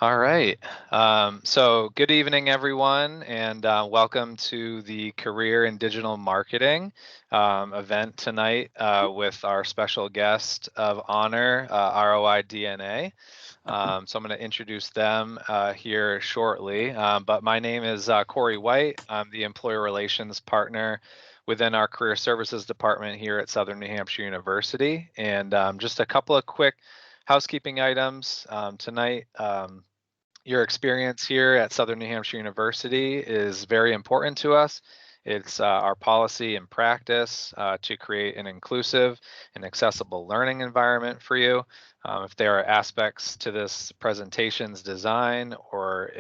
All right. So good evening, everyone, and welcome to the Career in Digital Marketing event tonight with our special guest of honor, ROI DNA. So I'm going to introduce them here shortly, but my name is Corey White. I'm the Employer Relations Partner within our Career Services Department here at Southern New Hampshire University. And just a couple of quick housekeeping items tonight. Your experience here at Southern New Hampshire University is very important to us. It's our policy and practice to create an inclusive and accessible learning environment for you. If there are aspects to this presentation's design or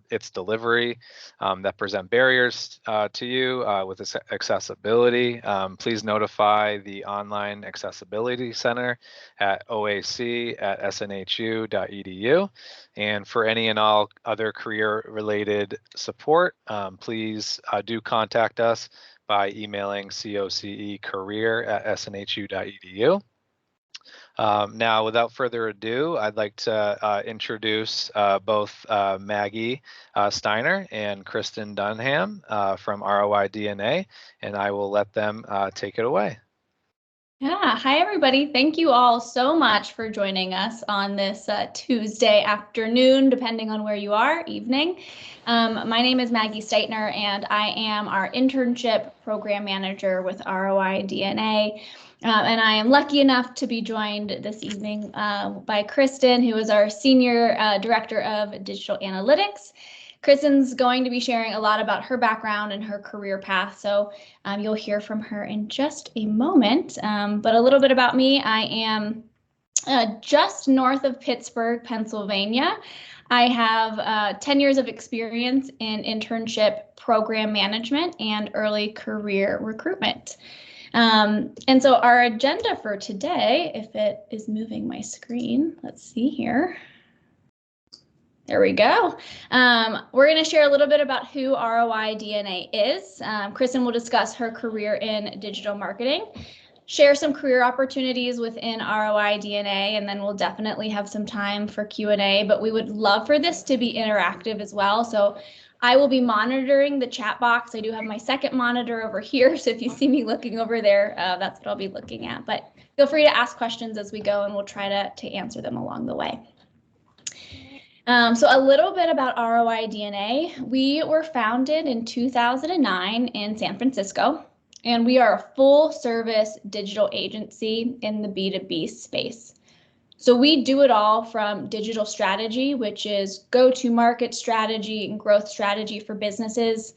its delivery that present barriers to you with accessibility, please notify the Online Accessibility Center at oac@snhu.edu. And for any and all other career-related support, please do contact us by emailing cocecareer@snhu.edu. Now, without further ado, I'd like to introduce both Maggie Steiner and Kristen Dunham from ROI DNA, and I will let them take it away. Yeah, hi everybody. Thank you all so much for joining us on this Tuesday afternoon, depending on where you are, evening. My name is Maggie Steitner, and I am our internship program manager with ROI DNA. And I am lucky enough to be joined this evening by Kristen, who is our Senior Director of Digital Analytics. Kristen's going to be sharing a lot about her background and her career path, so you'll hear from her in just a moment. But a little bit about me: I am just north of Pittsburgh, Pennsylvania. I have 10 years of experience in internship program management and early career recruitment. And so our agenda for today, if it is moving my screen, let's see here. There we go. We're going to share a little bit about who ROI DNA is. Kristen will discuss her career in digital marketing, share some career opportunities within ROI DNA, and then we'll definitely have some time for Q&A, but we would love for this to be interactive as well. So I will be monitoring the chat box. I do have my second monitor over here, so if you see me looking over there, that's what I'll be looking at. But feel free to ask questions as we go, and we'll try to answer them along the way. So a little bit about ROI DNA. We were founded in 2009 in San Francisco, and we are a full service digital agency in the B2B space. So we do it all from digital strategy, which is go-to-market strategy and growth strategy for businesses,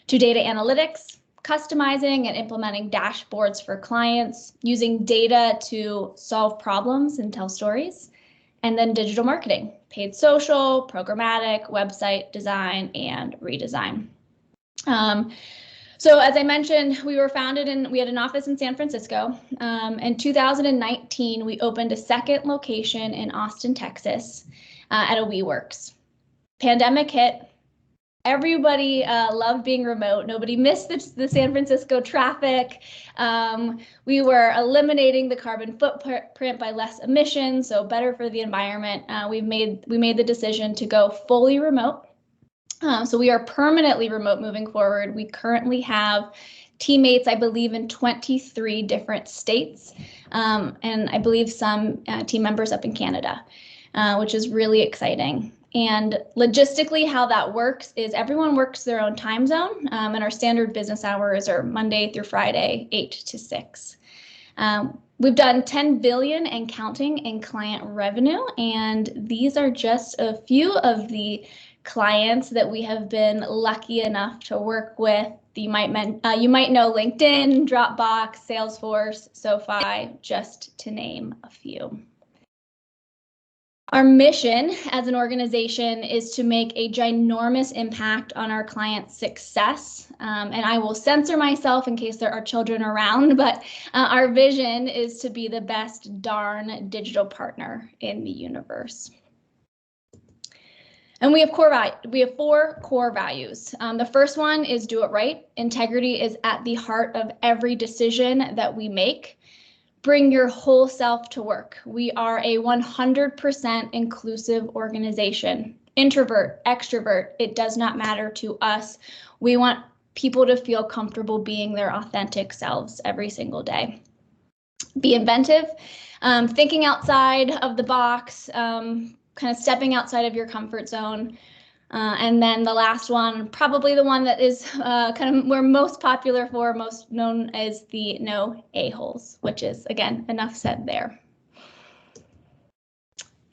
to data analytics, customizing and implementing dashboards for clients, using data to solve problems and tell stories, and then digital marketing, paid social, programmatic, website design, and redesign. So as I mentioned, we were founded and we had an office in San Francisco. In 2019, we opened a second location in Austin, Texas, at a WeWorks. Pandemic hit. Everybody loved being remote. Nobody missed the San Francisco traffic. We were eliminating the carbon footprint by less emissions, so better for the environment. We made the decision to go fully remote. So we are permanently remote moving forward. We currently have teammates, I believe, in 23 different states, and I believe some team members up in Canada, which is really exciting. And logistically, how that works is everyone works their own time zone, and our standard business hours are Monday through Friday, 8 to 6. We've done 10 billion and counting in client revenue, and these are just a few of the clients that we have been lucky enough to work with. You might know LinkedIn, Dropbox, Salesforce, SoFi, just to name a few. Our mission as an organization is to make a ginormous impact on our clients' success. And I will censor myself in case there are children around, but our vision is to be the best darn digital partner in the universe. And we have 4 core values. The first one is do it right. Integrity is at the heart of every decision that we make. bring your whole self to work. We are a 100% inclusive organization. Introvert, extrovert, it does not matter to us. We want people to feel comfortable being their authentic selves every single day. Be inventive, thinking outside of the box, kind of stepping outside of your comfort zone. And then the last one, probably the one that is kind of we're most popular for, most known as the no a-holes, which is, again, enough said there.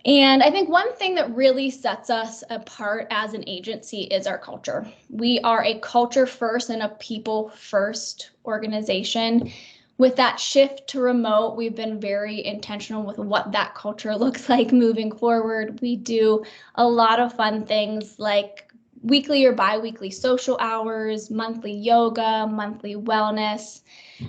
And I think one thing that really sets us apart as an agency is our culture. We are a culture first and a people first organization. With that shift to remote, we've been very intentional with what that culture looks like moving forward. We do a lot of fun things like weekly or bi-weekly social hours, monthly yoga, monthly wellness,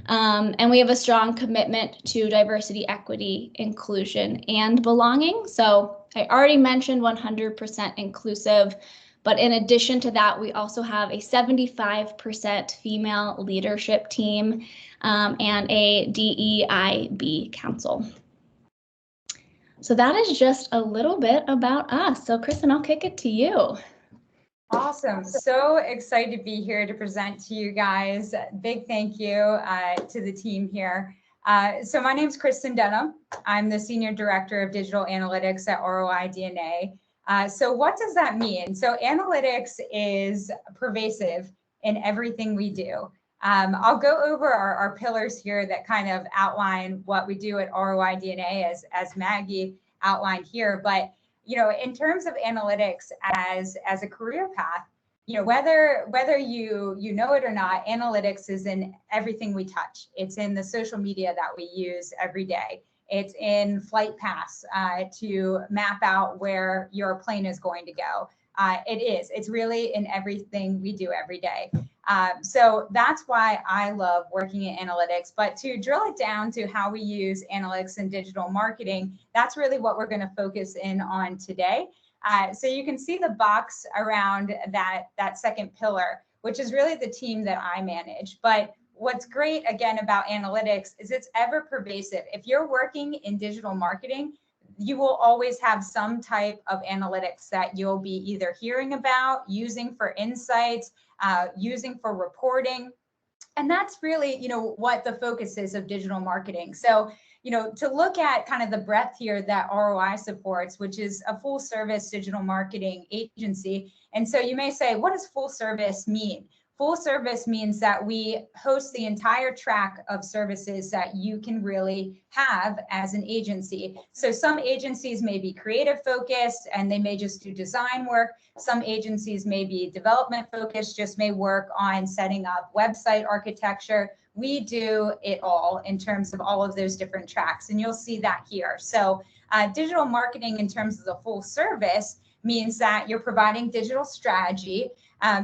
and we have a strong commitment to diversity, equity, inclusion, and belonging. So I already mentioned 100% inclusive, but in addition to that, we also have a 75% female leadership team and a DEIB council. So that is just a little bit about us. So Kristen, I'll kick it to you. Awesome. So excited to be here to present to you guys. Big thank you to the team here. So my name is Kristen Denham. I'm the Senior Director of Digital Analytics at ROI DNA. So what does that mean? So analytics is pervasive in everything we do. I'll go over our pillars here that kind of outline what we do at ROI DNA as Maggie outlined here. But you know, in terms of analytics as a career path, you know, whether you know it or not, analytics is in everything we touch. It's in the social media that we use every day. It's in flight paths to map out where your plane is going to go. It's really in everything we do every day. So that's why I love working in analytics. But to drill it down to how we use analytics in digital marketing, that's really what we're going to focus in on today. So you can see the box around that second pillar, which is really the team that I manage. But what's great, again, about analytics is it's ever pervasive. If you're working in digital marketing, you will always have some type of analytics that you'll be either hearing about, using for insights, using for reporting. And that's really, you know, what the focus is of digital marketing. So, you know, to look at kind of the breadth here that ROI supports, which is a full service digital marketing agency. And so you may say, what does full service mean? Full service means that we host the entire track of services that you can really have as an agency. So some agencies may be creative focused and they may just do design work. Some agencies may be development focused, just may work on setting up website architecture. We do it all in terms of all of those different tracks, and you'll see that here. So digital marketing in terms of the full service means that you're providing digital strategy.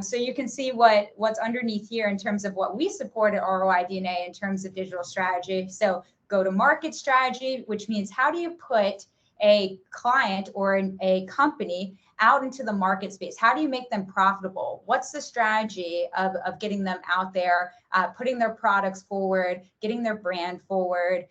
So you can see what's underneath here in terms of what we support at ROI DNA in terms of digital strategy. So go-to-market strategy, which means how do you put a client or a company out into the market space? How do you make them profitable? What's the strategy of getting them out there, putting their products forward, getting their brand forward?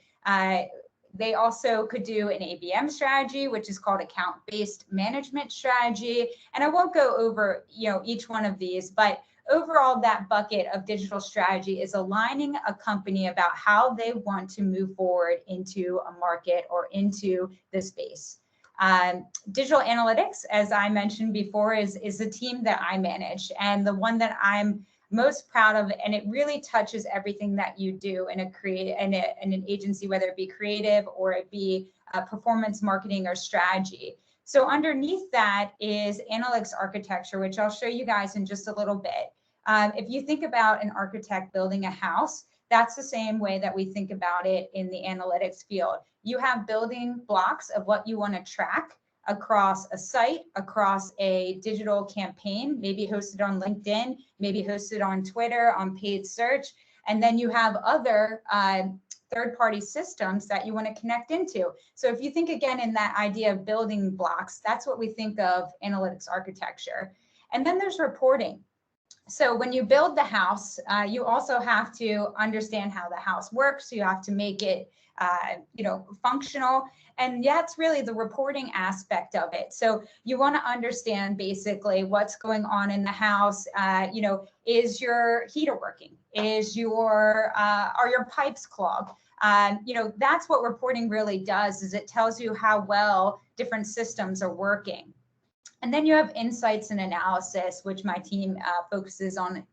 They also could do an ABM strategy, which is called account-based management strategy. And I won't go over, you know, each one of these, but overall, that bucket of digital strategy is aligning a company about how they want to move forward into a market or into the space. Digital analytics, as I mentioned before, is the team that I manage and the one that I'm most proud of, and it really touches everything that you do in an agency, whether it be creative or it be performance marketing or strategy. So underneath that is analytics architecture, which I'll show you guys in just a little bit. If you think about an architect building a house, that's the same way that we think about it in the analytics field. You have building blocks of what you want to track across a site, across a digital campaign, maybe hosted on LinkedIn, maybe hosted on Twitter, on paid search. And then you have other third-party systems that you want to connect into. So if you think again in that idea of building blocks, that's what we think of analytics architecture. And then there's reporting. So when you build the house, you also have to understand how the house works. You have to make it, functional. And that's really the reporting aspect of it. So you want to understand basically what's going on in the house. Is your heater working? Are your pipes clogged? That's what reporting really does, is it tells you how well different systems are working. And then you have insights and analysis, which my team focuses on,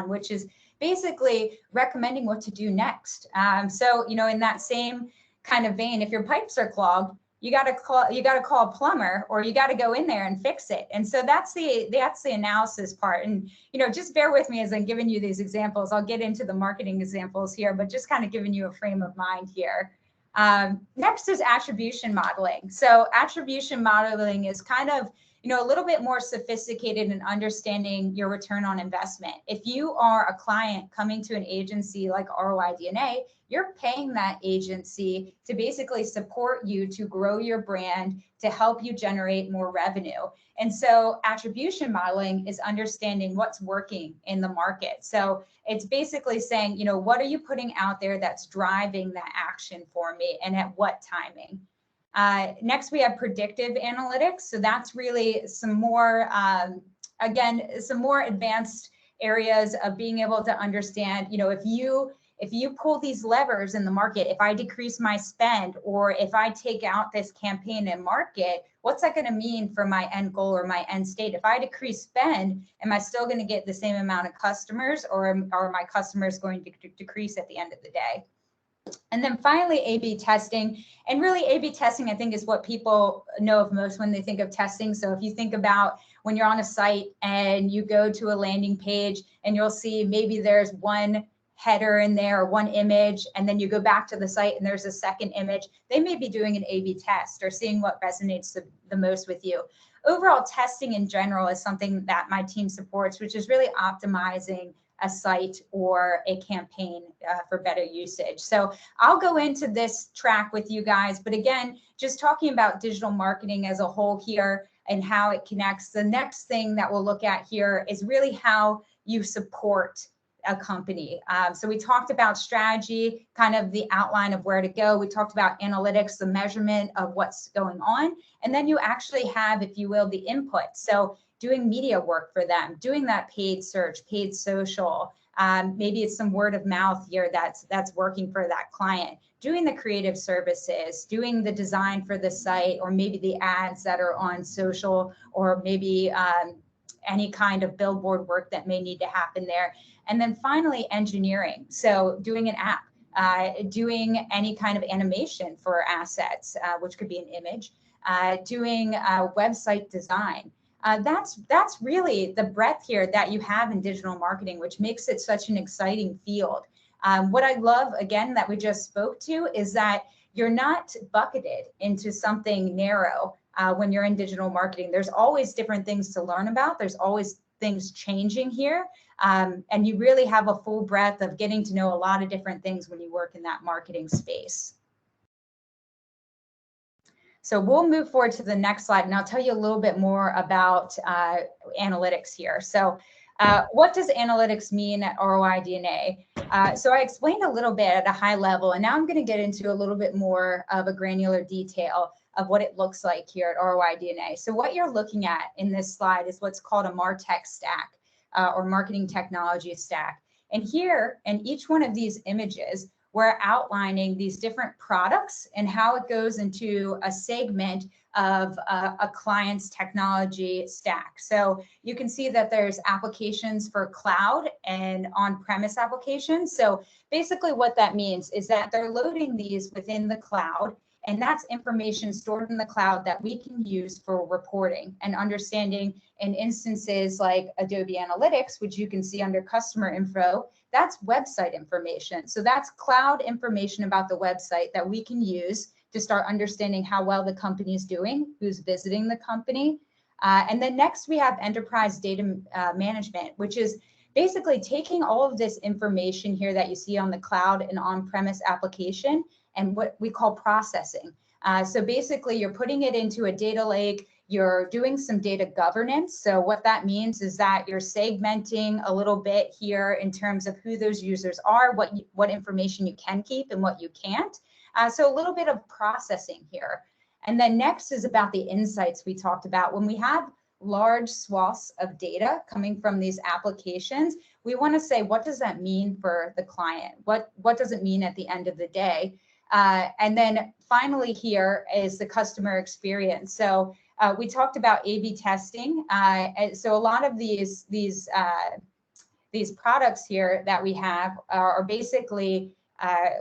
which is basically recommending what to do next. So, in that same kind of vein, if your pipes are clogged, you got to call a plumber, or you got to go in there and fix it. And so that's the analysis part. And, just bear with me as I'm giving you these examples. I'll get into the marketing examples here, but just kind of giving you a frame of mind here. Next is attribution modeling. So attribution modeling is kind of, a little bit more sophisticated in understanding your return on investment. If you are a client coming to an agency like ROI DNA, you're paying that agency to basically support you to grow your brand, to help you generate more revenue. And so attribution modeling is understanding what's working in the market. So it's basically saying, what are you putting out there that's driving that action for me, and at what timing? Next, we have predictive analytics. So that's really some more, some more advanced areas of being able to understand, if you pull these levers in the market, if I decrease my spend, or if I take out this campaign and market, what's that going to mean for my end goal or my end state? If I decrease spend, am I still going to get the same amount of customers, or are my customers going to decrease at the end of the day? And then finally, A/B testing. And really, A/B testing, I think, is what people know of most when they think of testing. So if you think about when you're on a site and you go to a landing page, and you'll see maybe there's one header in there, or one image, and then you go back to the site and there's a second image, they may be doing an A/B test or seeing what resonates the most with you. Overall, testing in general is something that my team supports, which is really optimizing a site or a campaign for better usage. So I'll go into this track with you guys, but again, just talking about digital marketing as a whole here and how it connects. The next thing that we'll look at here is really how you support a company. So we talked about strategy, kind of the outline of where to go. We talked about analytics, the measurement of what's going on. And then you actually have, if you will, the input. So doing media work for them, doing that paid search, paid social, maybe it's some word of mouth here that's working for that client, doing the creative services, doing the design for the site, or maybe the ads that are on social, or maybe any kind of billboard work that may need to happen there. And then finally, engineering. So doing an app, doing any kind of animation for assets, which could be an image, doing website design. That's really the breadth here that you have in digital marketing, which makes it such an exciting field. What I love, again, that we just spoke to, is that you're not bucketed into something narrow when you're in digital marketing. There's always different things to learn about. There's always things changing here. And you really have a full breadth of getting to know a lot of different things when you work in that marketing space. So we'll move forward to the next slide, and I'll tell you a little bit more about analytics here. So what does analytics mean at ROI DNA? So I explained a little bit at a high level, and now I'm going to get into a little bit more of a granular detail of what it looks like here at ROI DNA. So what you're looking at in this slide is what's called a MarTech stack, or marketing technology stack. And here, in each one of these images, we're outlining these different products and how it goes into a segment of a client's technology stack. So you can see that there's applications for cloud and on-premise applications. So basically what that means is that they're loading these within the cloud, and that's information stored in the cloud that we can use for reporting and understanding in instances like Adobe Analytics, which you can see under customer info. That's website information. So that's cloud information about the website that we can use to start understanding how well the company is doing, who's visiting the company. And then next we have enterprise data management, which is basically taking all of this information here that you see on the cloud and on-premise application and what we call processing. So basically you're putting it into a data lake, You're doing some data governance. So what that means is that you're segmenting a little bit here in terms of who those users are, what information you can keep and what you can't. So a little bit of processing here. And then next is about the insights we talked about. When we have large swaths of data coming from these applications, we want to say, what does that mean for the client? What does it mean at the end of the day? And then finally here is the customer experience. So we talked about A/B testing. And so a lot of these products here that we have are basically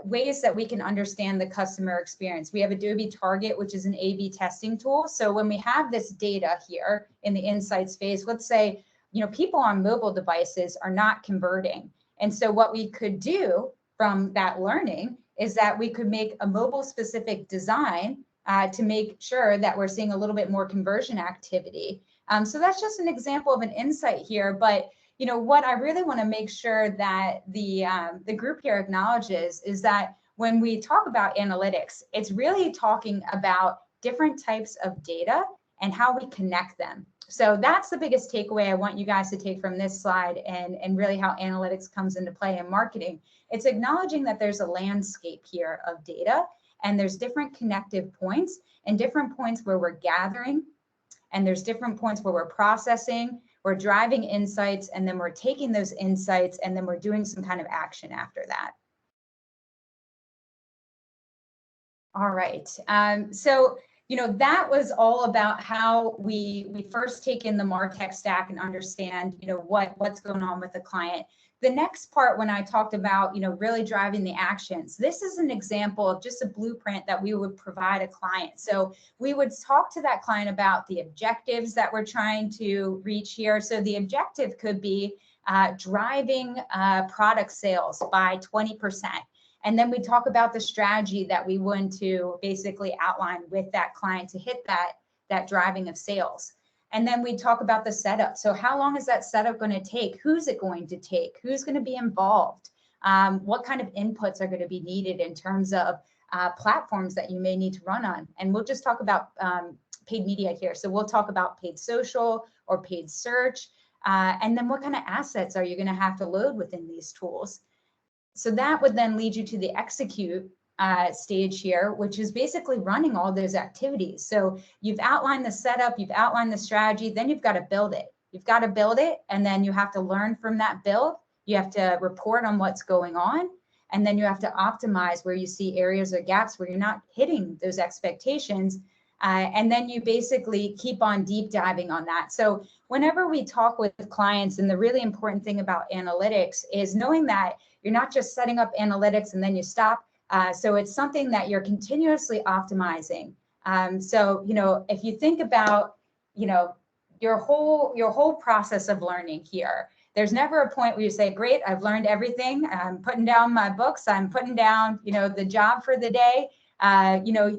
ways that we can understand the customer experience. We have Adobe Target, which is an A/B testing tool. So when we have this data here in the insights phase, let's say, people on mobile devices are not converting. And so what we could do from that learning is that we could make a mobile specific design to make sure that we're seeing a little bit more conversion activity. So that's just an example of an insight here. But what I really want to make sure that the group here acknowledges is that when we talk about analytics, it's really talking about different types of data and how we connect them. So that's the biggest takeaway I want you guys to take from this slide, and really how analytics comes into play in marketing. It's acknowledging that there's a landscape here of data, and there's different connective points and different points where we're gathering, and there's different points where we're processing, we're driving insights, and then we're taking those insights, and then we're doing some kind of action after that. All right. So, that was all about how we first take in the MarTech stack and understand, what's going on with the client. The next part, when I talked about, really driving the actions, this is an example of just a blueprint that we would provide a client. So we would talk to that client about the objectives that we're trying to reach here. So the objective could be driving product sales by 20%. And then we talk about the strategy that we want to basically outline with that client to hit that driving of sales. And then we talk about the setup. So how long is that setup going to take? Who's it going to take? Who's going to be involved? What kind of inputs are going to be needed in terms of platforms that you may need to run on? And we'll just talk about paid media here. So we'll talk about paid social or paid search. And then what kind of assets are you going to have to load within these tools? So that would then lead you to the execute stage here, which is basically running all those activities. So you've outlined the setup, you've outlined the strategy, then you've got to build it. You've got to build it, and then you have to learn from that build. You have to report on what's going on, and then you have to optimize where you see areas or gaps where you're not hitting those expectations. And then you basically keep on deep diving on that. So whenever we talk with clients, and the really important thing about analytics is knowing that you're not just setting up analytics and then you stop. So it's something that you're continuously optimizing. So, if you think about, your whole process of learning here, there's never a point where you say, great, I've learned everything. I'm putting down my books. I'm putting down, the job for the day.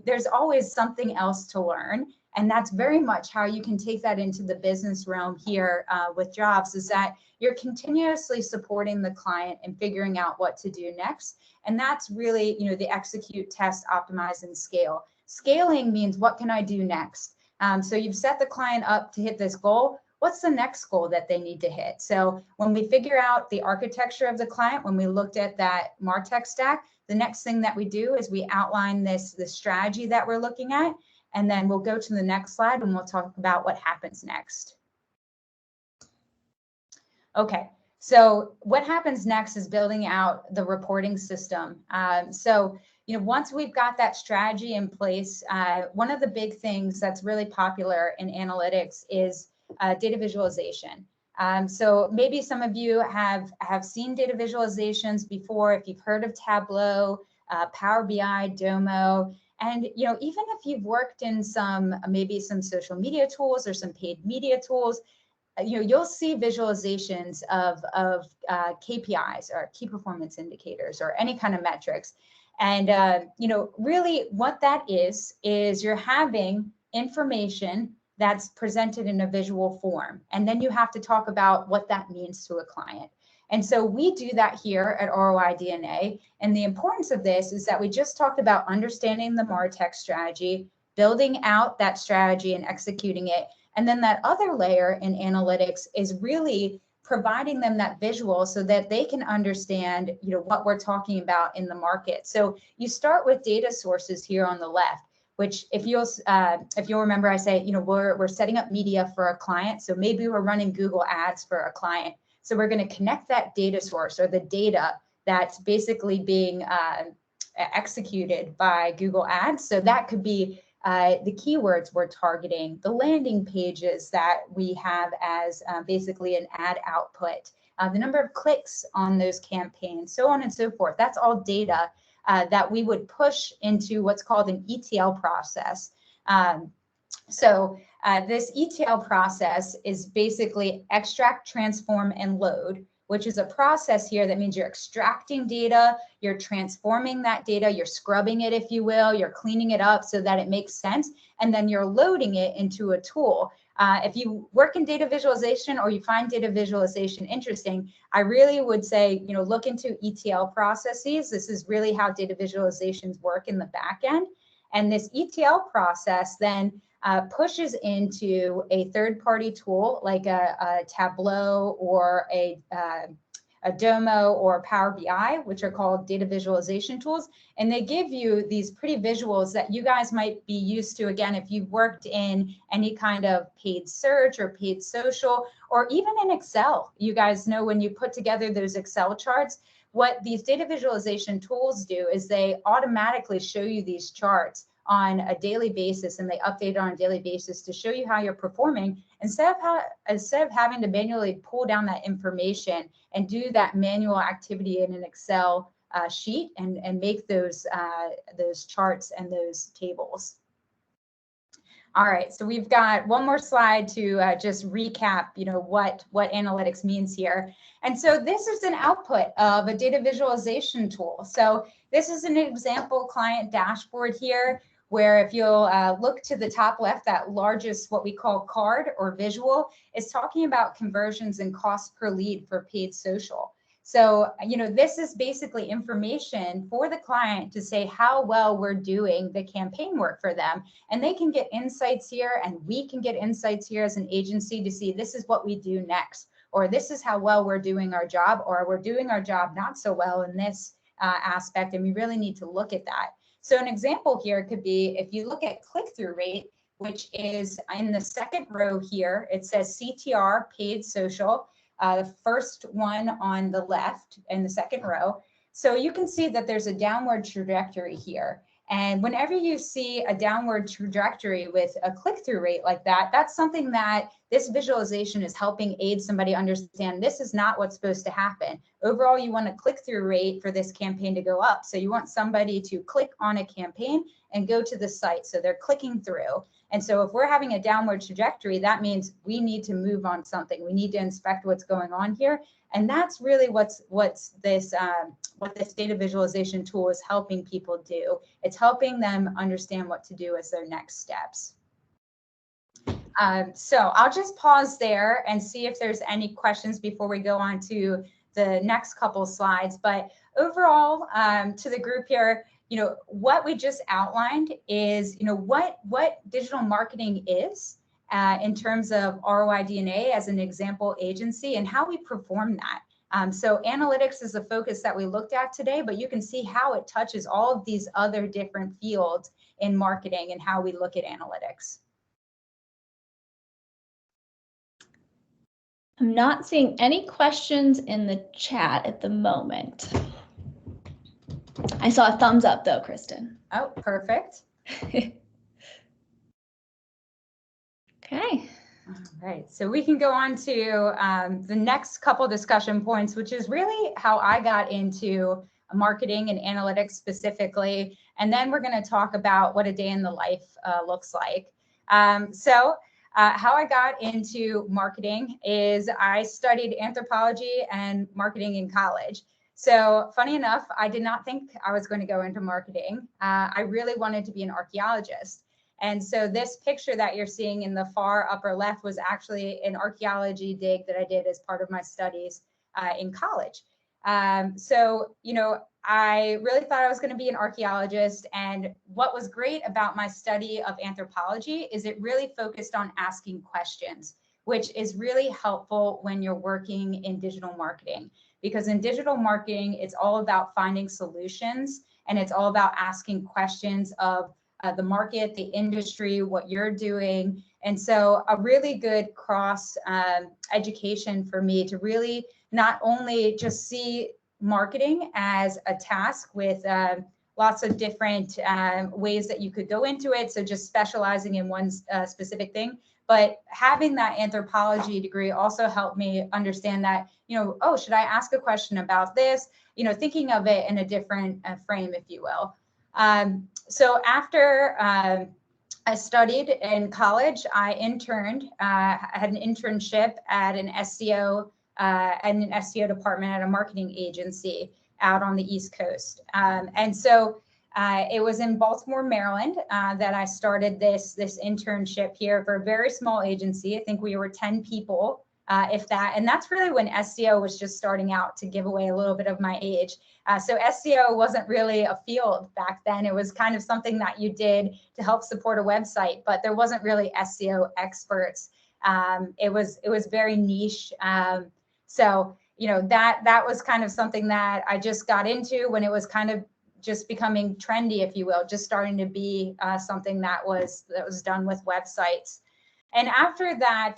There's always something else to learn. And that's very much how you can take that into the business realm here with jobs, is that you're continuously supporting the client and figuring out what to do next. And that's really, the execute, test, optimize, and scale. Scaling means, what can I do next? So you've set the client up to hit this goal. What's the next goal that they need to hit? So when we figure out the architecture of the client, when we looked at that MarTech stack, the next thing that we do is we outline the strategy that we're looking at, and then we'll go to the next slide and we'll talk about what happens next. Okay, so what happens next is building out the reporting system. So once we've got that strategy in place, one of the big things that's really popular in analytics is data visualization. So maybe some of you have seen data visualizations before, if you've heard of Tableau, Power BI, Domo, and even if you've worked in maybe some social media tools or some paid media tools, you'll see visualizations of KPIs or key performance indicators or any kind of metrics. And really what that is you're having information that's presented in a visual form. And then you have to talk about what that means to a client. And so we do that here at ROI DNA. And the importance of this is that we just talked about understanding the MarTech strategy, building out that strategy and executing it. And then that other layer in analytics is really providing them that visual so that they can understand, what we're talking about in the market. So you start with data sources here on the left, which if you'll remember, I say, we're setting up media for a client. So maybe we're running Google ads for a client. So we're going to connect that data source or the data that's basically being executed by Google ads. So that could be the keywords we're targeting, the landing pages that we have as basically an ad output, the number of clicks on those campaigns, so on and so forth. That's all data that we would push into what's called an ETL process. This ETL process is basically extract, transform, and load, which is a process here that means you're extracting data, you're transforming that data, you're scrubbing it, if you will, you're cleaning it up so that it makes sense, and then you're loading it into a tool. If you work in data visualization or you find data visualization interesting, I really would say, look into ETL processes. This is really how data visualizations work in the back end. And this ETL process then pushes into a third-party tool like a Tableau or a Domo or Power BI, which are called data visualization tools. And they give you these pretty visuals that you guys might be used to. Again, if you've worked in any kind of paid search or paid social, or even in Excel, you guys know when you put together those Excel charts, what these data visualization tools do is they automatically show you these charts on a daily basis, and they update it on a daily basis to show you how you're performing instead of having to manually pull down that information and do that manual activity in an Excel sheet and make those charts and those tables. All right, so we've got one more slide to just recap, what analytics means here. And so this is an output of a data visualization tool. So this is an example client dashboard here, where if you'll look to the top left, that largest, what we call card or visual, is talking about conversions and cost per lead for paid social. So, this is basically information for the client to say how well we're doing the campaign work for them. And they can get insights here, and we can get insights here as an agency to see this is what we do next, or this is how well we're doing our job, or we're doing our job not so well in this aspect, and we really need to look at that. So an example here could be if you look at click-through rate, which is in the second row here, it says CTR paid social, the first one on the left in the second row. So you can see that there's a downward trajectory here. And whenever you see a downward trajectory with a click-through rate like that, that's something that this visualization is helping aid somebody understand this is not what's supposed to happen. Overall, you want a click-through rate for this campaign to go up. So you want somebody to click on a campaign and go to the site. So they're clicking through. And so if we're having a downward trajectory, that means we need to move on something. We need to inspect what's going on here. And that's really what this data visualization tool is helping people do. It's helping them understand what to do as their next steps. So I'll just pause there and see if there's any questions before we go on to the next couple slides. But overall, to the group here, what we just outlined is, what digital marketing is in terms of ROI DNA as an example agency and how we perform that. So analytics is the focus that we looked at today, but you can see how it touches all of these other different fields in marketing and how we look at analytics. I'm not seeing any questions in the chat at the moment. I saw a thumbs up though, Kristen. Oh, perfect. Okay. All right, so we can go on to the next couple discussion points, which is really how I got into marketing and analytics specifically. And then we're going to talk about what a day in the life looks like. How I got into marketing is I studied anthropology and marketing in college. So funny enough, I did not think I was going to go into marketing. I really wanted to be an archaeologist. And so this picture that you're seeing in the far upper left was actually an archaeology dig that I did as part of my studies in college. I really thought I was going to be an archaeologist. And what was great about my study of anthropology is it really focused on asking questions, which is really helpful when you're working in digital marketing. Because in digital marketing, it's all about finding solutions, and it's all about asking questions of the market, the industry, what you're doing. And so a really good cross education for me to really not only just see marketing as a task with lots of different ways that you could go into it. So just specializing in one specific thing, but having that anthropology degree also helped me understand that, oh, should I ask a question about this? Thinking of it in a different frame, if you will. So after I studied in college, I interned. I had an internship at an SEO department at a marketing agency out on the East Coast. And so it was in Baltimore, Maryland, that I started this internship here for a very small agency. I think we were 10 people, if that. And that's really when SEO was just starting out, to give away a little bit of my age. So SEO wasn't really a field back then. It was kind of something that you did to help support a website, but there wasn't really SEO experts. It was very niche. So, that was kind of something that I just got into when it was kind of just becoming trendy, if you will, just starting to be something that was done with websites. And after that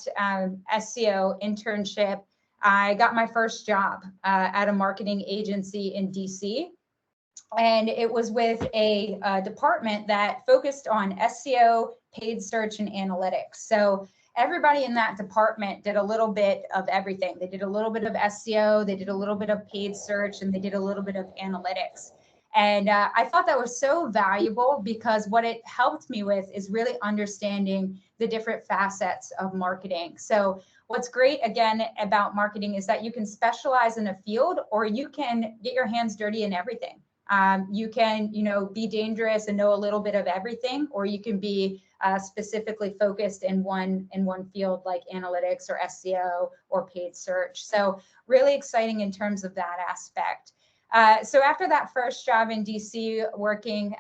SEO internship, I got my first job at a marketing agency in DC. And it was with a department that focused on SEO, paid search, and analytics. So everybody in that department did a little bit of everything. They did a little bit of SEO, they did a little bit of paid search, and they did a little bit of analytics. And I thought that was so valuable, because what it helped me with is really understanding the different facets of marketing. So what's great, again, about marketing is that you can specialize in a field, or you can get your hands dirty in everything. You can, be dangerous and know a little bit of everything, or you can be specifically focused in one field, like analytics or SEO or paid search. So really exciting in terms of that aspect. So after that first job in DC, working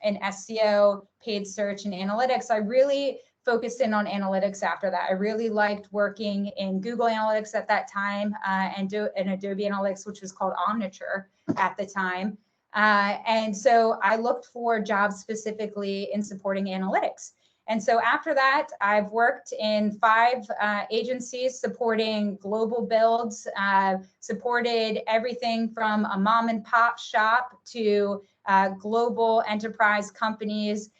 in SEO, paid search, and analytics, I really focused in on analytics after that. I really liked working in Google Analytics at that time, and Adobe Analytics, which was called Omniture at the time. And so I looked for jobs specifically in supporting analytics. And so after that, I've worked in 5 agencies supporting global builds, supported everything from a mom and pop shop to global enterprise companies.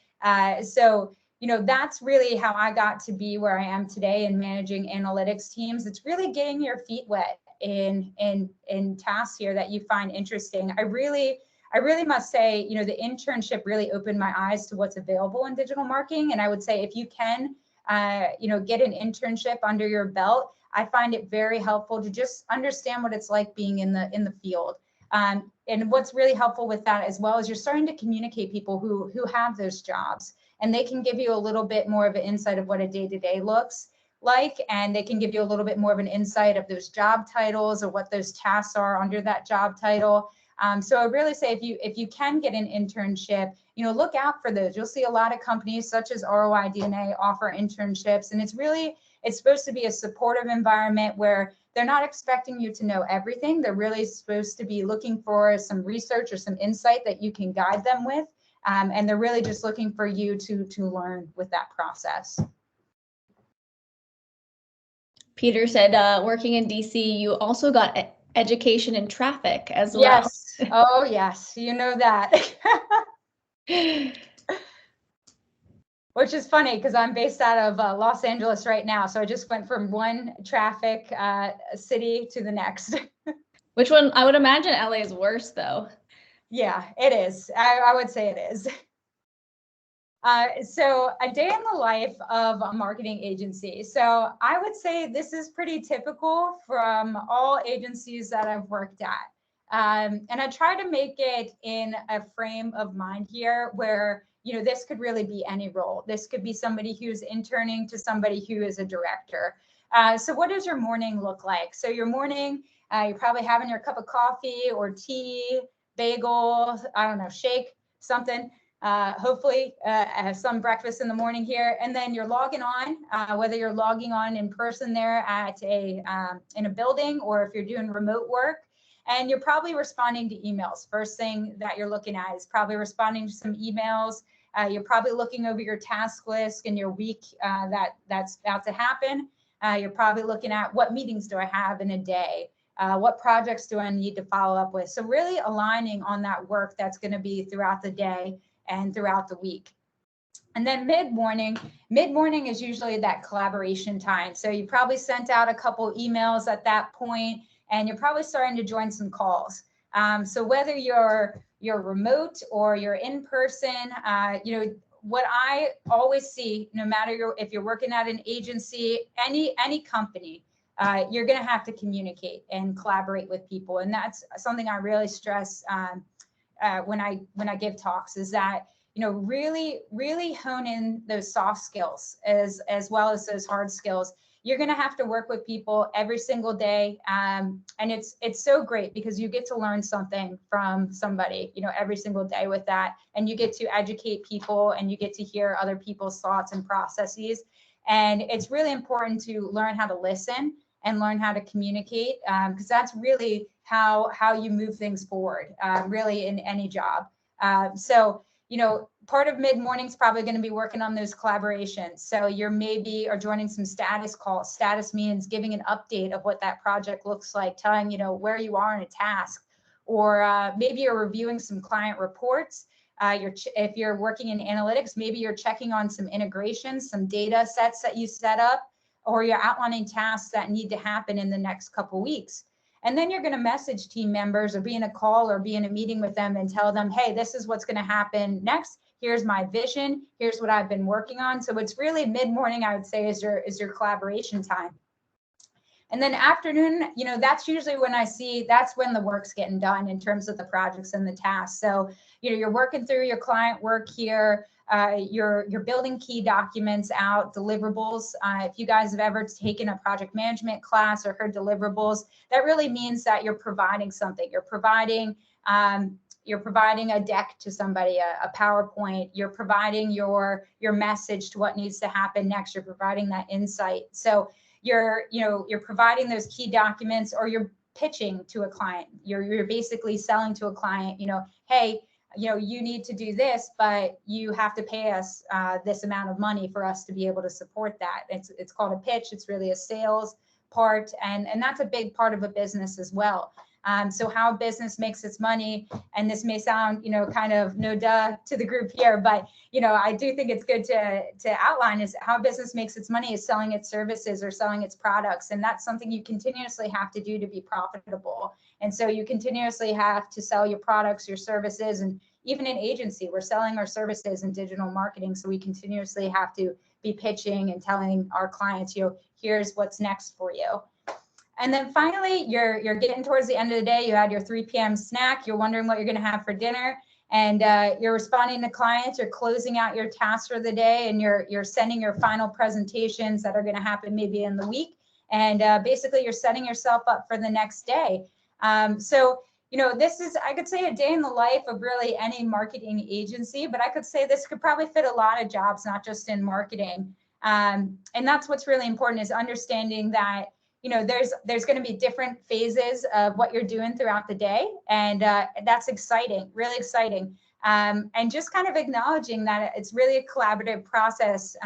So, that's really how I got to be where I am today in managing analytics teams. It's really getting your feet wet in tasks here that you find interesting. I really must say, the internship really opened my eyes to what's available in digital marketing. And I would say, if you can, get an internship under your belt, I find it very helpful to just understand what it's like being in the field. And what's really helpful with that as well is you're starting to communicate people who have those jobs, and they can give you a little bit more of an insight of what a day-to-day looks like, and they can give you a little bit more of an insight of those job titles or what those tasks are under that job title. So I really say, if you can get an internship, look out for those. You'll see a lot of companies such as ROI DNA offer internships, and it's supposed to be a supportive environment where they're not expecting you to know everything. They're really supposed to be looking for some research or some insight that you can guide them with. And they're really just looking for you to learn with that process. Peter said, working in DC, you also got education in traffic as well. Yes. Oh, yes. You know that. Which is funny, because I'm based out of Los Angeles right now. So I just went from one traffic city to the next. Which one? I would imagine LA is worse, though. Yeah, it is. I would say it is. So a day in the life of a marketing agency. So I would say this is pretty typical from all agencies that I've worked at. And I try to make it in a frame of mind here where, this could really be any role. This could be somebody who's interning to somebody who is a director. So what does your morning look like? So your morning, you're probably having your cup of coffee or tea, bagel, I don't know, shake, something. Hopefully have some breakfast in the morning here, and then you're logging on, whether you're logging on in person there at in a building, or if you're doing remote work, and you're probably responding to emails. First thing that you're looking at is probably responding to some emails. You're probably looking over your task list and your week that's about to happen. You're probably looking at what meetings do I have in a day? What projects do I need to follow up with? So really aligning on that work that's going to be throughout the day and throughout the week. And then mid-morning is usually that collaboration time. So you probably sent out a couple emails at that point, and you're probably starting to join some calls. So whether you're remote or you're in person, what I always see, no matter if you're working at an agency, any company, you're going to have to communicate and collaborate with people. And that's something I really stress when I give talks, is that, really hone in those soft skills as well as those hard skills. You're going to have to work with people every single day. And it's so great because you get to learn something from somebody, every single day with that. And you get to educate people, and you get to hear other people's thoughts and processes. And it's really important to learn how to listen and learn how to communicate, because that's really how you move things forward, really in any job. So, part of mid-morning is probably going to be working on those collaborations. So you're maybe are joining some status calls. Status means giving an update of what that project looks like, telling, where you are in a task, or maybe you're reviewing some client reports. If you're working in analytics, maybe you're checking on some integrations, some data sets that you set up, or you're outlining tasks that need to happen in the next couple weeks. And then you're going to message team members, or be in a call, or be in a meeting with them, and tell them, hey, this is what's going to happen next. Here's my vision. Here's what I've been working on. So it's really mid-morning, I would say, is your collaboration time. And then afternoon, that's usually when that's when the work's getting done in terms of the projects and the tasks. So, you're working through your client work here. You're building key documents out, deliverables. If you guys have ever taken a project management class or heard deliverables, that really means that you're providing something. You're providing a deck to somebody, a PowerPoint. You're providing your message to what needs to happen next. You're providing that insight. So you're providing those key documents, or you're pitching to a client. You're basically selling to a client, hey, you need to do this, but you have to pay us this amount of money for us to be able to support that. It's called a pitch. It's really a sales part, and that's a big part of a business as well. So how business makes its money, and this may sound, kind of no duh to the group here, but, I do think it's good to outline is how business makes its money is selling its services or selling its products. And that's something you continuously have to do to be profitable. And so you continuously have to sell your products, your services, and even in agency, we're selling our services in digital marketing. So we continuously have to be pitching and telling our clients, here's what's next for you. And then finally, you're getting towards the end of the day. You had your 3 p.m. snack. You're wondering what you're going to have for dinner, and you're responding to clients. You're closing out your tasks for the day, and you're sending your final presentations that are going to happen maybe in the week. And basically, you're setting yourself up for the next day. So this is, I could say, a day in the life of really any marketing agency, but I could say this could probably fit a lot of jobs, not just in marketing. And that's what's really important, is understanding that there's going to be different phases of what you're doing throughout the day. And that's exciting, really exciting. And just kind of acknowledging that it's really a collaborative process.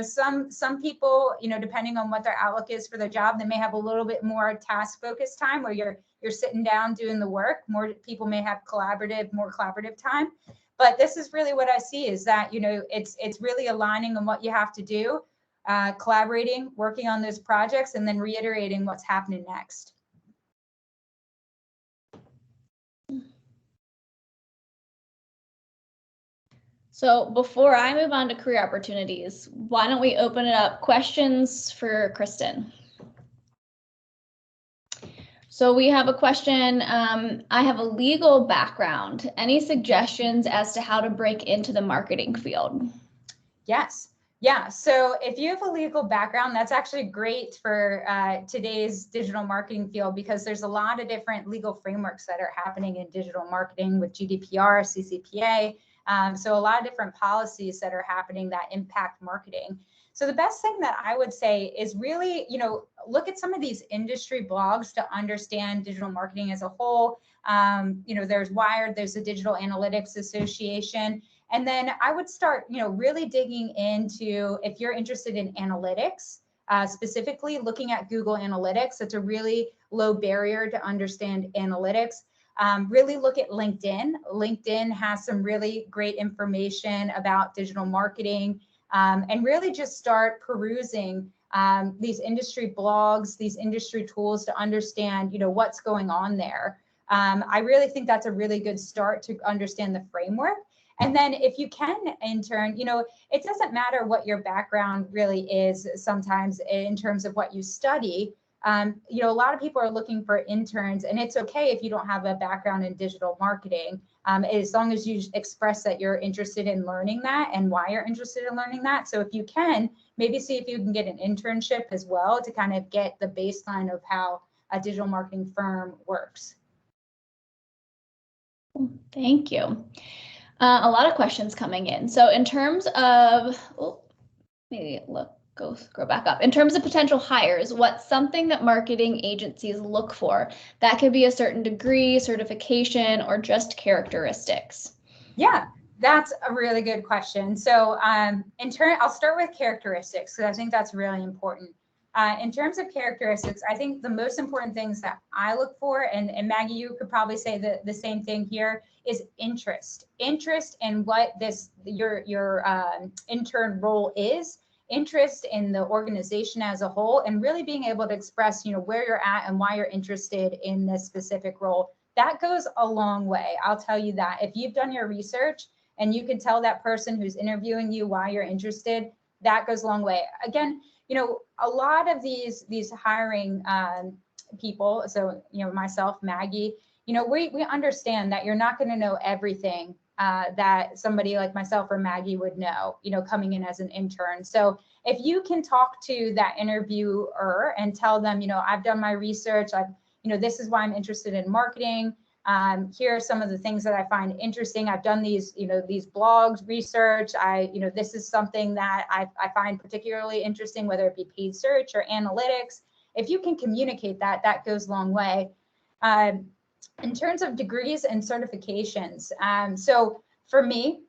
Some people, depending on what their outlook is for their job, they may have a little bit more task focused time where you're sitting down doing the work. More people may have more collaborative time. But this is really what I see, is that, it's really aligning on what you have to do. Collaborating, working on those projects, and then reiterating what's happening next. So before I move on to career opportunities, why don't we open it up? Questions for Kristen. So we have a question. I have a legal background. Any suggestions as to how to break into the marketing field? Yes. Yeah, so if you have a legal background, that's actually great for today's digital marketing field, because there's a lot of different legal frameworks that are happening in digital marketing with GDPR, CCPA. So a lot of different policies that are happening that impact marketing. So the best thing that I would say is really, look at some of these industry blogs to understand digital marketing as a whole. There's Wired, there's the Digital Analytics Association. And then I would start, really digging into, if you're interested in analytics, specifically looking at Google Analytics. It's a really low barrier to understand analytics. Really look at LinkedIn. LinkedIn has some really great information about digital marketing, and really just start perusing these industry blogs, these industry tools to understand, what's going on there. I really think that's a really good start to understand the framework. And then if you can intern, it doesn't matter what your background really is sometimes in terms of what you study. A lot of people are looking for interns, and it's okay if you don't have a background in digital marketing, as long as you express that you're interested in learning that and why you're interested in learning that. So if you can, maybe see if you can get an internship as well to kind of get the baseline of how a digital marketing firm works. Thank you. A lot of questions coming in. So in terms of, go back up. In terms of potential hires, what's something that marketing agencies look for? That could be a certain degree, certification, or just characteristics. Yeah, that's a really good question. So I'll start with characteristics, because I think that's really important. In terms of characteristics, I think the most important things that I look for, and Maggie, you could probably say the same thing here, is interest. Interest in what your intern role is, interest in the organization as a whole, and really being able to express, where you're at and why you're interested in this specific role. That goes a long way. I'll tell you that. If you've done your research and you can tell that person who's interviewing you why you're interested, that goes a long way. Again, a lot of these hiring people, so, myself, Maggie, we understand that you're not going to know everything that somebody like myself or Maggie would know, coming in as an intern. So if you can talk to that interviewer and tell them, I've done my research, this is why I'm interested in marketing. Here are some of the things that I find interesting. I've done these blogs, research. This is something that I find particularly interesting, whether it be paid search or analytics. If you can communicate that, that goes a long way. In terms of degrees and certifications, so for me,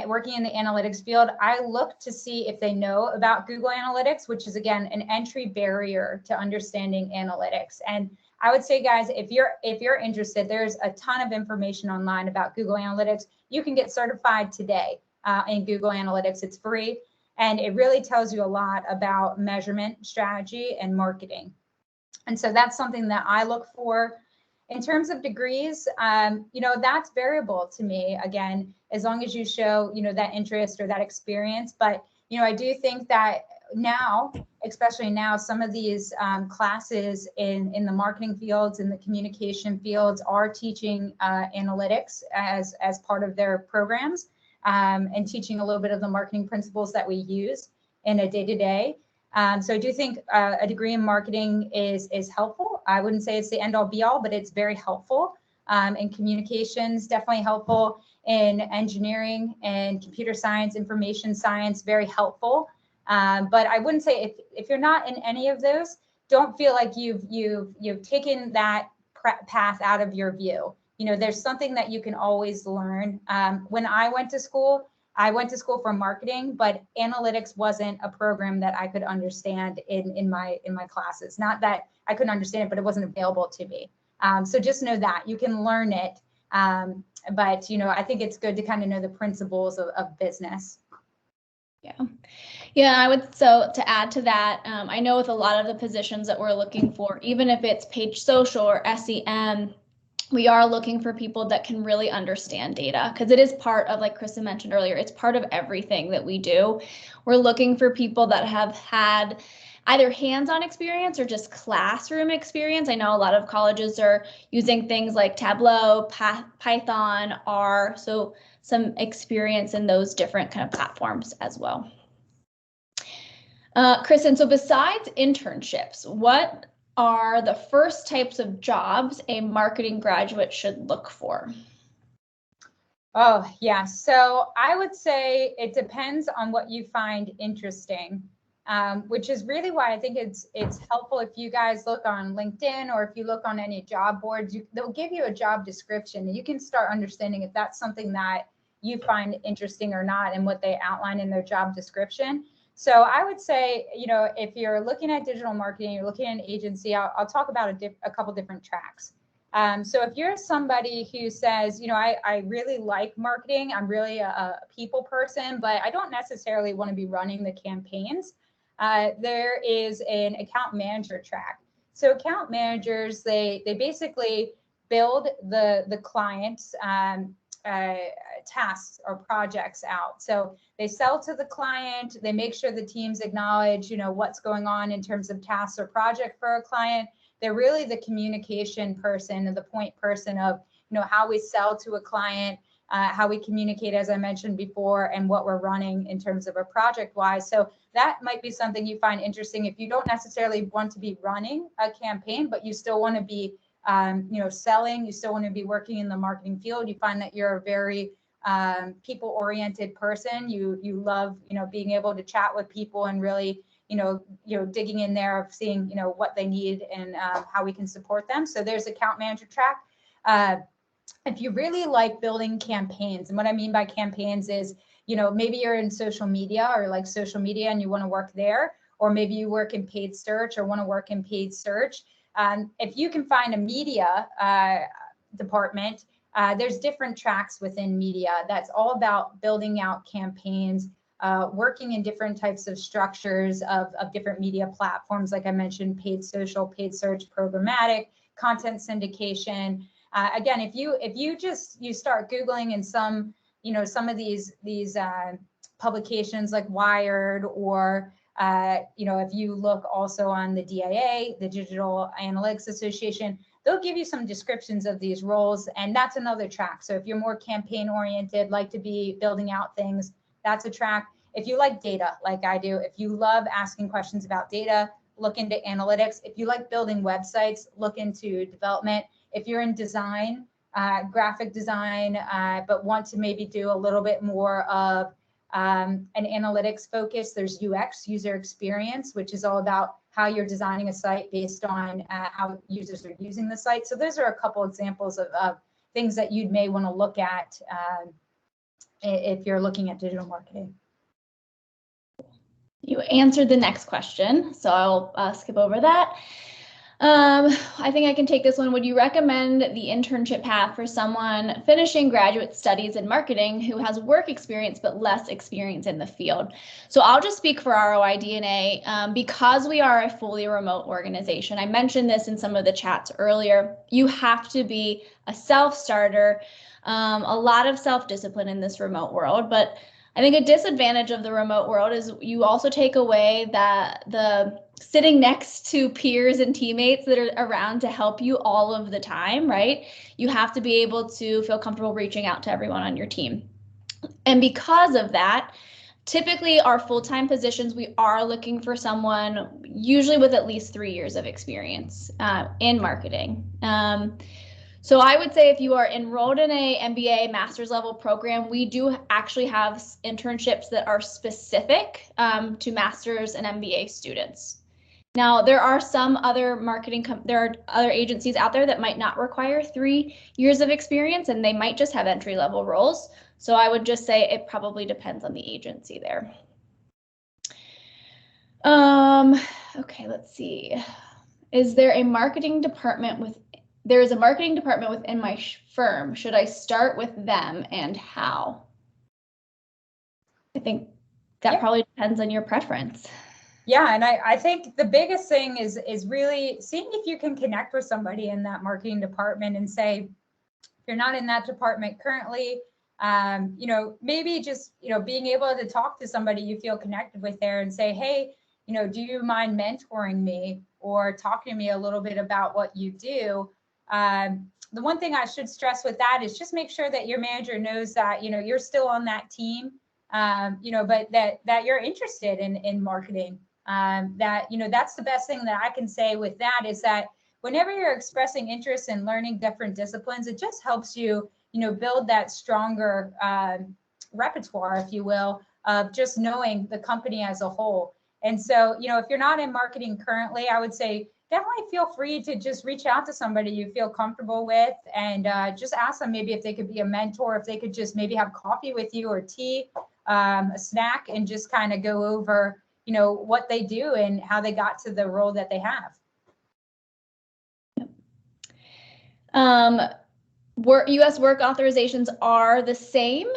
working in the analytics field, I look to see if they know about Google Analytics, which is, again, an entry barrier to understanding analytics. And I would say, guys, if you're interested, there's a ton of information online about Google Analytics. You can get certified today in Google Analytics. It's free, and it really tells you a lot about measurement, strategy, and marketing. And so that's something that I look for. In terms of degrees, that's variable to me, again, as long as you show, that interest or that experience. But, I do think that now, especially now, some of these classes in the marketing fields, in the communication fields, are teaching analytics as part of their programs, and teaching a little bit of the marketing principles that we use in a day-to-day. So I do think a degree in marketing is helpful. I wouldn't say it's the end all be all, but it's very helpful. In communications, definitely helpful. In engineering and computer science, information science, very helpful. But I wouldn't say, if you're not in any of those, don't feel like you've taken that path out of your view. There's something that you can always learn. When I went to school for marketing, but analytics wasn't a program that I could understand in my classes. Not that I couldn't understand it, but it wasn't available to me. So just know that you can learn it. But I think it's good to kind of know the principles of business. Yeah, I would. So to add to that, I know with a lot of the positions that we're looking for, even if it's page social or SEM, we are looking for people that can really understand data, because it is part of, like Kristen mentioned earlier, it's part of everything that we do. We're looking for people that have had either hands-on experience or just classroom experience. I know a lot of colleges are using things like Tableau, Python, R, so some experience in those different kind of platforms as well. Kristen, so besides internships, what are the first types of jobs a marketing graduate should look for? Oh, yeah. So I would say it depends on what you find interesting, which is really why I think it's helpful if you guys look on LinkedIn or if you look on any job boards, they'll give you a job description and you can start understanding if that's something that you find interesting or not and what they outline in their job description. So I would say, if you're looking at digital marketing, you're looking at an agency, I'll talk about a couple different tracks. So if you're somebody who says, I really like marketing, I'm really a people person, but I don't necessarily want to be running the campaigns, there is an account manager track. So account managers, they basically build the client's tasks or projects out. So they sell to the client, they make sure the teams acknowledge, what's going on in terms of tasks or project for a client. They're really the communication person and the point person of, how we sell to a client, how we communicate, as I mentioned before, and what we're running in terms of a project wise. So that might be something you find interesting if you don't necessarily want to be running a campaign, but you still want to be, selling, you still want to be working in the marketing field. You find that you're a very people-oriented person. You love, being able to chat with people and really, digging in there of seeing, what they need and how we can support them. So there's account manager track. If you really like building campaigns, and what I mean by campaigns is, maybe you're in social media or like social media and you want to work there, or maybe you work in paid search or want to work in paid search. If you can find a media department, there's different tracks within media that's all about building out campaigns, working in different types of structures of different media platforms. Like I mentioned, paid social, paid search, programmatic, content syndication. Again, if you start Googling in some of these publications like Wired, or if you look also on the DIA, the Digital Analytics Association, they'll give you some descriptions of these roles, and that's another track. So if you're more campaign oriented, like to be building out things, that's a track. If you like data, like I do, if you love asking questions about data, look into analytics. If you like building websites, look into development. If you're in design, graphic design, but want to maybe do a little bit more of an analytics focus, there's UX, user experience, which is all about how you're designing a site based on how users are using the site. So those are a couple examples of things that you may want to look at if you're looking at digital marketing. You answered the next question, so I'll skip over that. I think I can take this one. Would you recommend the internship path for someone finishing graduate studies in marketing who has work experience but less experience in the field? So I'll just speak for ROI DNA. Because we are a fully remote organization, I mentioned this in some of the chats earlier, you have to be a self-starter, a lot of self-discipline in this remote world. But I think a disadvantage of the remote world is you also take away the sitting next to peers and teammates that are around to help you all of the time, right? You have to be able to feel comfortable reaching out to everyone on your team. And because of that, typically our full-time positions, we are looking for someone usually with at least 3 years of experience in marketing. So I would say if you are enrolled in a MBA master's level program, we do actually have internships that are specific to master's and MBA students. Now, there are some other there are other agencies out there that might not require 3 years of experience, and they might just have entry level roles. So I would just say it probably depends on the agency there. Okay, let's see. Is there a marketing department there is a marketing department within my firm. Should I start with them, and how? I think that probably depends on your preference. Yeah, and I think the biggest thing is really seeing if you can connect with somebody in that marketing department and say, if you're not in that department currently, maybe just, being able to talk to somebody you feel connected with there and say, hey, do you mind mentoring me or talking to me a little bit about what you do? The one thing I should stress with that is just make sure that your manager knows that, you're still on that team, but that you're interested in marketing. That, that's the best thing that I can say with that, is that whenever you're expressing interest in learning different disciplines, it just helps you, build that stronger repertoire, if you will, of just knowing the company as a whole. And so, if you're not in marketing currently, I would say definitely feel free to just reach out to somebody you feel comfortable with, and just ask them maybe if they could be a mentor, if they could just maybe have coffee with you or tea, a snack, and just kind of go over, what they do and how they got to the role that they have. U.S. work authorizations are the same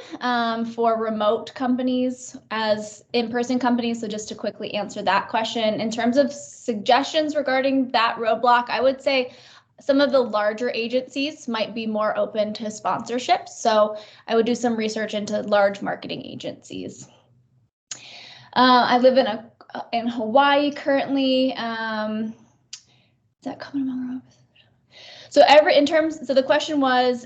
for remote companies as in-person companies. So just to quickly answer that question, in terms of suggestions regarding that roadblock, I would say some of the larger agencies might be more open to sponsorships. So I would do some research into large marketing agencies. I live in Hawaii currently. Is that common among roads? So the question was,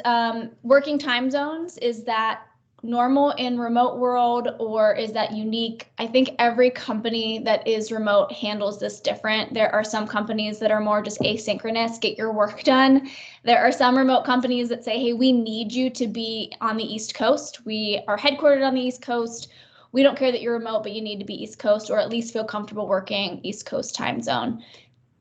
working time zones, is that normal in remote world, or is that unique? I think every company that is remote handles this different. There are some companies that are more just asynchronous, get your work done. There are some remote companies that say, hey, we need you to be on the East Coast. We are headquartered on the East Coast. We don't care that you're remote, but you need to be East Coast, or at least feel comfortable working East Coast time zone.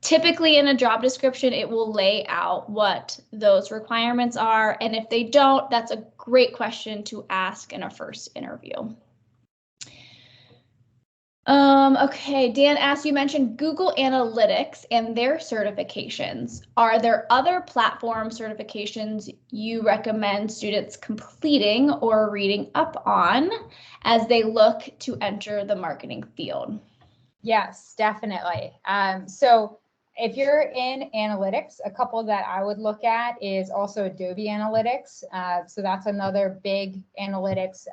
Typically in a job description, it will lay out what those requirements are. And if they don't, that's a great question to ask in a first interview. Okay, Dan asked, you mentioned Google Analytics and their certifications. Are there other platform certifications you recommend students completing or reading up on as they look to enter the marketing field? Yes, definitely. So if you're in analytics, a couple that I would look at is also Adobe Analytics. So that's another big analytics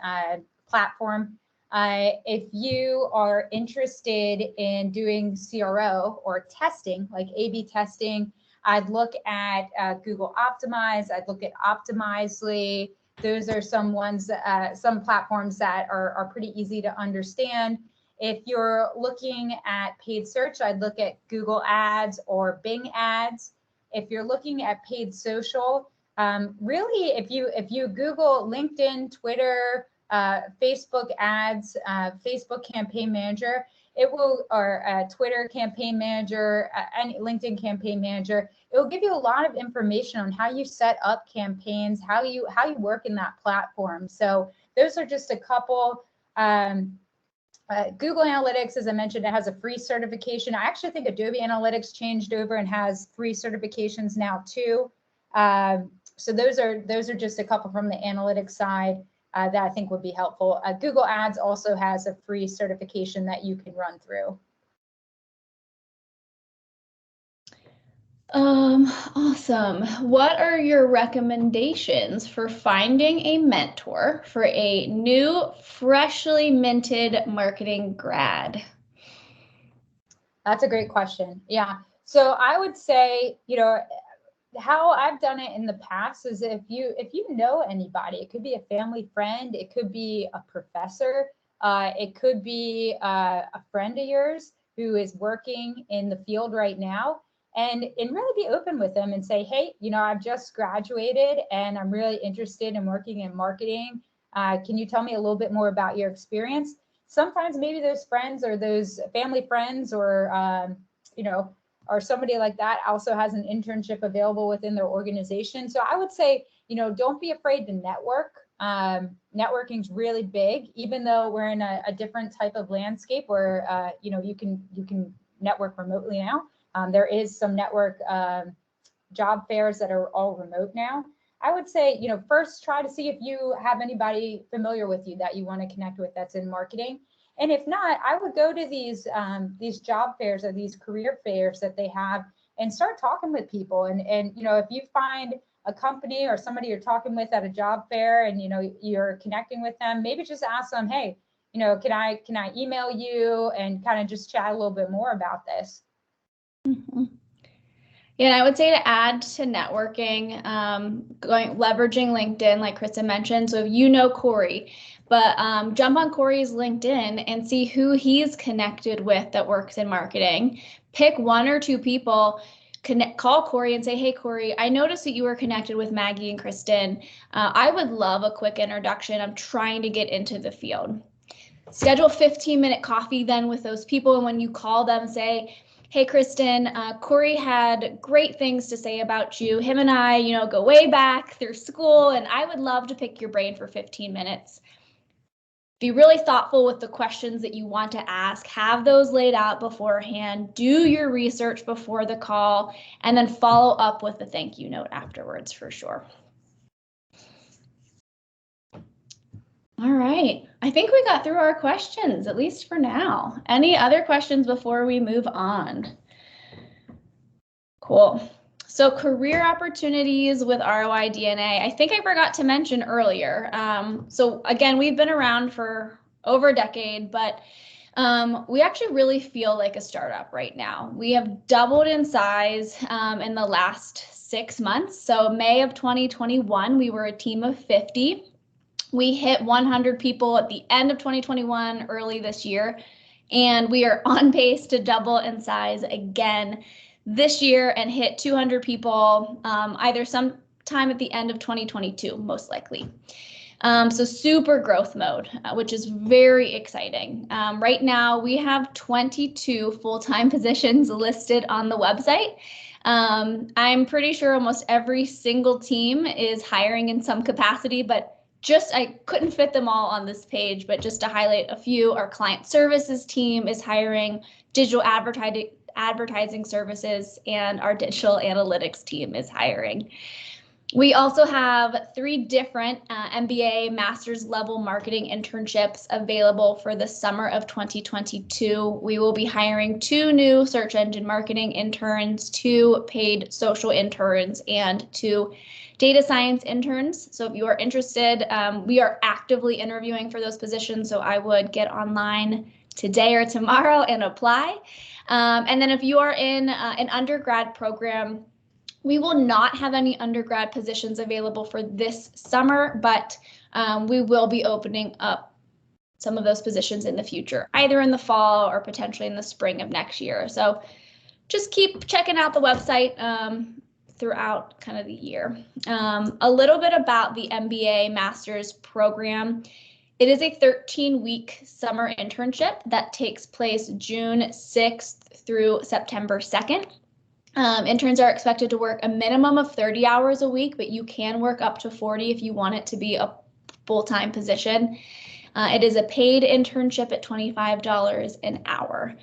platform. If you are interested in doing CRO or testing, like A/B testing, I'd look at Google Optimize. I'd look at Optimizely. Those are some ones, some platforms that are pretty easy to understand. If you're looking at paid search, I'd look at Google Ads or Bing Ads. If you're looking at paid social, really, if you Google LinkedIn, Twitter, Facebook ads, Facebook Campaign Manager, it will, or Twitter Campaign Manager, and LinkedIn Campaign Manager, it will give you a lot of information on how you set up campaigns, how you work in that platform. So those are just a couple. Google Analytics, as I mentioned, it has a free certification. I actually think Adobe Analytics changed over and has free certifications now too. So those are just a couple from the analytics side that I think would be helpful. Google Ads also has a free certification that you can run through. Awesome. What are your recommendations for finding a mentor for a new, freshly minted marketing grad? That's a great question. Yeah. So I would say, how I've done it in the past is if you know anybody, it could be a family friend, it could be a professor, it could be a friend of yours who is working in the field right now, and really be open with them and say, hey, I've just graduated and I'm really interested in working in marketing. Can you tell me a little bit more about your experience? Sometimes maybe those friends or those family friends or, or somebody like that also has an internship available within their organization. So I would say, don't be afraid to network. Networking is really big, even though we're in a different type of landscape where, you can network remotely now. There is some network job fairs that are all remote now. I would say, first try to see if you have anybody familiar with you that you want to connect with that's in marketing. And if not, I would go to these job fairs or these career fairs that they have and start talking with people. And if you find a company or somebody you're talking with at a job fair and you're connecting with them, maybe just ask them, hey, can I email you and kind of just chat a little bit more about this? Mm-hmm. And I would say to add to networking, leveraging LinkedIn, like Kristen mentioned. So if you know Corey, but jump on Corey's LinkedIn and see who he's connected with that works in marketing. Pick one or two people, call Corey and say, hey, Corey, I noticed that you were connected with Maggie and Kristen. I would love a quick introduction. I'm trying to get into the field. Schedule a 15-minute coffee then with those people. And when you call them, say, hey, Kristen, Corey had great things to say about you. Him and I, go way back through school, and I would love to pick your brain for 15 minutes. Be really thoughtful with the questions that you want to ask. Have those laid out beforehand. Do your research before the call, and then follow up with a thank you note afterwards for sure. All right, I think we got through our questions, at least for now. Any other questions before we move on? Cool. So career opportunities with ROI DNA, I think I forgot to mention earlier. So again, we've been around for over a decade, but we actually really feel like a startup right now. We have doubled in size in the last 6 months. So May of 2021, we were a team of 50. We hit 100 people at the end of 2021, early this year, and we are on pace to double in size again this year and hit 200 people either sometime at the end of 2022, most likely. So super growth mode, which is very exciting. Right now, we have 22 full-time positions listed on the website. I'm pretty sure almost every single team is hiring in some capacity, but I couldn't fit them all on this page, but just to highlight a few, our client services team is hiring, digital advertising services, and our digital analytics team is hiring. We also have 3 different MBA master's level marketing internships available for the summer of 2022. We will be hiring 2 new search engine marketing interns, 2 paid social interns, and 2 data science interns. So if you are interested, we are actively interviewing for those positions. So I would get online today or tomorrow and apply. And then if you are in an undergrad program, we will not have any undergrad positions available for this summer, but we will be opening up some of those positions in the future, either in the fall or potentially in the spring of next year. So just keep checking out the website throughout kind of the year. A little bit about the MBA master's program. It is a 13-week summer internship that takes place June 6th through September 2nd. Interns are expected to work a minimum of 30 hours a week, but you can work up to 40 if you want it to be a full-time position. It is a paid internship at $25 an hour.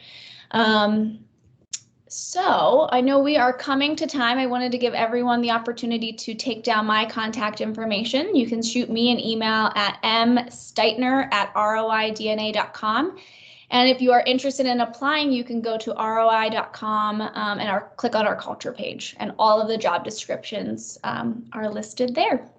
So I know we are coming to time. I wanted to give everyone the opportunity to take down my contact information. You can shoot me an email at msteitner@roidna.com. And if you are interested in applying, you can go to roi.com and click on our culture page, and all of the job descriptions are listed there.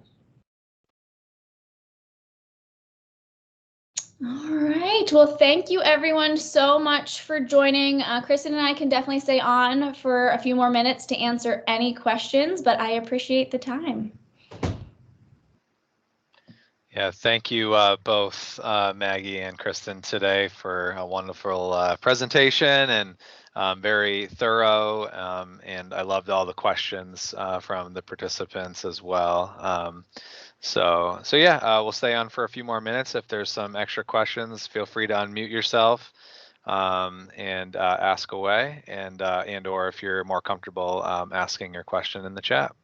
All right, well, thank you everyone so much for joining. Kristen and I can definitely stay on for a few more minutes to answer any questions, but I appreciate the time. Yeah, thank you both Maggie and Kristen today for a wonderful presentation and very thorough, and I loved all the questions from the participants as well. So yeah, we'll stay on for a few more minutes. If there's some extra questions, feel free to unmute yourself and ask away, and or if you're more comfortable asking your question in the chat.